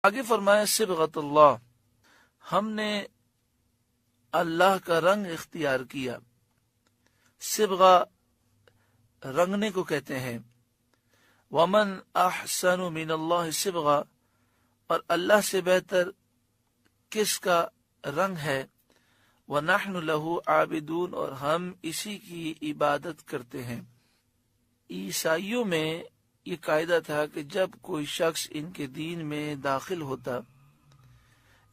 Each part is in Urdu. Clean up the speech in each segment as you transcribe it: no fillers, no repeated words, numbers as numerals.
آگے فرمایا صبغۃ اللہ، ہم نے اللہ کا رنگ اختیار کیا۔ صبغہ رنگنے کو کہتے ہیں۔ ومن احسن من اللہ صبغہ، اور اللہ سے بہتر کس کا رنگ ہے۔ وَنَحْنُ لَهُ عَابِدُونَ، اور ہم اسی کی عبادت کرتے ہیں۔ عیسائیوں میں یہ قاعدہ تھا کہ جب کوئی شخص ان کے دین میں داخل ہوتا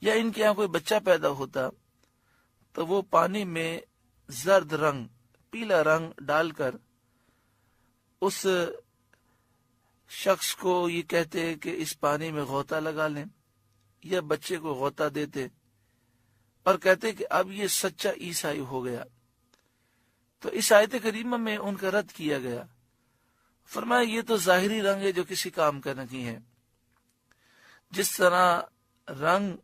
یا ان کے یہاں کوئی بچہ پیدا ہوتا تو وہ پانی میں زرد رنگ، پیلا رنگ ڈال کر اس شخص کو یہ کہتے کہ اس پانی میں غوطہ لگا لیں، یا بچے کو غوطہ دیتے اور کہتے کہ اب یہ سچا عیسائی ہو گیا۔ تو اس آیت کریمہ میں ان کا رد کیا گیا، فرمایا یہ تو ظاہری رنگ ہے جو کسی کام کا نہیں ہے۔ جس طرح رنگ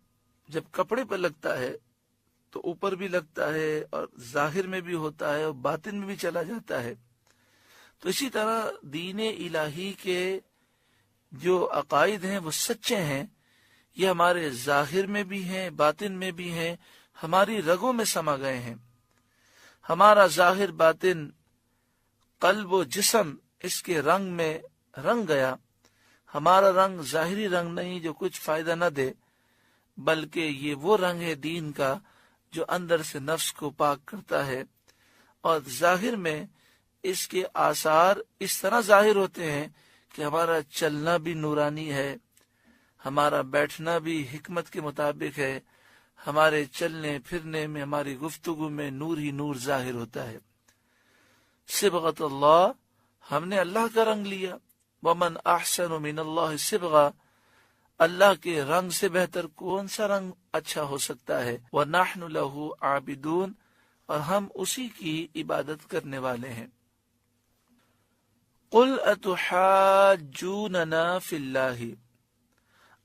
جب کپڑے پہ لگتا ہے تو اوپر بھی لگتا ہے اور ظاہر میں بھی ہوتا ہے اور باطن میں بھی چلا جاتا ہے، تو اسی طرح دین الہی کے جو عقائد ہیں وہ سچے ہیں، یہ ہمارے ظاہر میں بھی ہیں، باطن میں بھی ہیں، ہماری رگوں میں سما گئے ہیں۔ ہمارا ظاہر، باطن، قلب و جسم اس کے رنگ میں رنگ گیا۔ ہمارا رنگ ظاہری رنگ نہیں جو کچھ فائدہ نہ دے، بلکہ یہ وہ رنگ ہے دین کا جو اندر سے نفس کو پاک کرتا ہے، اور ظاہر میں اس کے آثار اس طرح ظاہر ہوتے ہیں کہ ہمارا چلنا بھی نورانی ہے، ہمارا بیٹھنا بھی حکمت کے مطابق ہے، ہمارے چلنے پھرنے میں، ہماری گفتگو میں نور ہی نور ظاہر ہوتا ہے۔ صبغۃ اللہ، ہم نے اللہ کا رنگ لیا۔ ومن احسن من اللہ صبغہ، اللہ کے رنگ سے بہتر کون سا رنگ اچھا ہو سکتا ہے۔ وَنَحْنُ لَهُ عَابِدُونَ، اور ہم اسی کی عبادت کرنے والے ہیں۔ قُلْ أَتُحَاجُّونَنَا فِي اللَّهِ،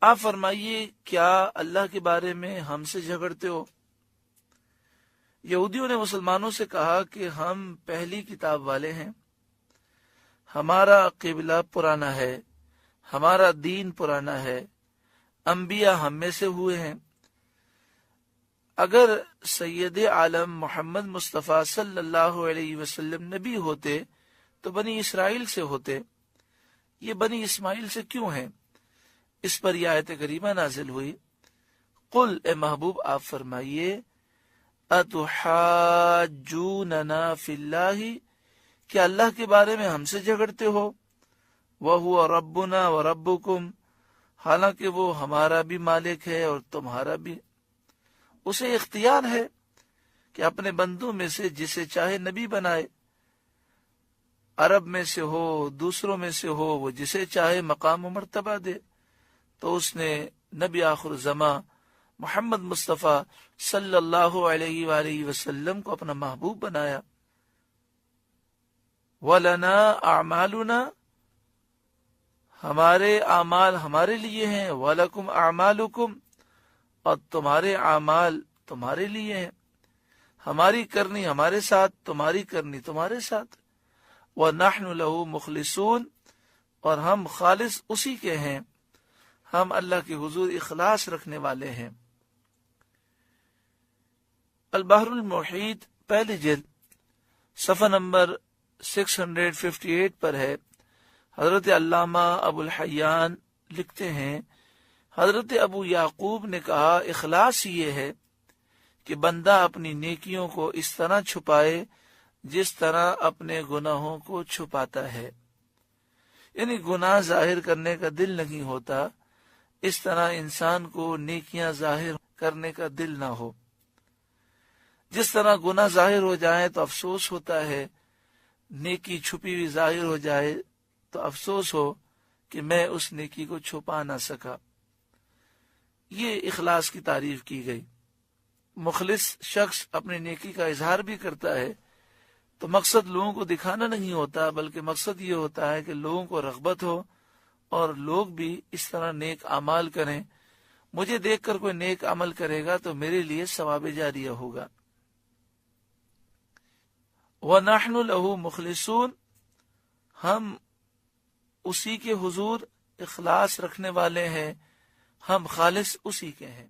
آپ فرمائیے کیا اللہ کے بارے میں ہم سے جھگڑتے ہو؟ یہودیوں نے مسلمانوں سے کہا کہ ہم پہلی کتاب والے ہیں، ہمارا قبلہ پرانا ہے، ہمارا دین پرانا ہے، انبیاء ہم میں سے ہوئے ہیں۔ اگر سید عالم محمد مصطفیٰ صلی اللہ علیہ وسلم نبی ہوتے تو بنی اسرائیل سے ہوتے، یہ بنی اسماعیل سے کیوں ہیں؟ اس پر یہ آیت کریمہ نازل ہوئی۔ قل، اے محبوب آپ فرمائیے، اتحاجوننا فی اللہ، کیا اللہ کے بارے میں ہم سے جھگڑتے ہو؟ وَهُوَ رَبُّنَا وَرَبُّكُمْ، حالانکہ وہ ہمارا بھی مالک ہے اور تمہارا بھی۔ اسے اختیار ہے کہ اپنے بندوں میں سے جسے چاہے نبی بنائے، عرب میں سے ہو، دوسروں میں سے ہو، وہ جسے چاہے مقام و مرتبہ دے۔ تو اس نے نبی آخر الزماں محمد مصطفیٰ صلی اللہ علیہ وآلہ وسلم کو اپنا محبوب بنایا۔ وَلَنَا أَعْمَالُنَا، ہمارے اعمال ہمارے لیے ہیں، وَلَكُمْ أَعْمَالُكُمْ، اور تمہارے اعمال تمہارے لیے ہیں، ہماری کرنی ہمارے ساتھ، تمہاری کرنی تمہارے ساتھ۔ وَنَحْنُ لَهُ مُخْلِصُونَ، اور ہم خالص اسی کے ہیں، ہم اللہ کے حضور اخلاص رکھنے والے ہیں۔ البحر المحیط پہلی جلد صفحہ نمبر 658 پر ہے۔ حضرت علامہ ابو الحیان لکھتے ہیں، حضرت ابو یعقوب نے کہا اخلاص یہ ہے کہ بندہ اپنی نیکیوں کو اس طرح چھپائے جس طرح اپنے گناہوں کو چھپاتا ہے، یعنی گناہ ظاہر کرنے کا دل نہیں ہوتا، اس طرح انسان کو نیکیاں ظاہر کرنے کا دل نہ ہو۔ جس طرح گناہ ظاہر ہو جائے تو افسوس ہوتا ہے، نیکی چھپی ہوئی ظاہر ہو جائے تو افسوس ہو کہ میں اس نیکی کو چھپا نہ سکا۔ یہ اخلاص کی تعریف کی گئی۔ مخلص شخص اپنی نیکی کا اظہار بھی کرتا ہے تو مقصد لوگوں کو دکھانا نہیں ہوتا، بلکہ مقصد یہ ہوتا ہے کہ لوگوں کو رغبت ہو اور لوگ بھی اس طرح نیک اعمال کریں۔ مجھے دیکھ کر کوئی نیک عمل کرے گا تو میرے لیے ثواب جاریہ ہوگا۔ وَنَحْنُ لَهُ مُخْلِصُونَ، ہم اسی کے حضور اخلاص رکھنے والے ہیں، ہم خالص اسی کے ہیں۔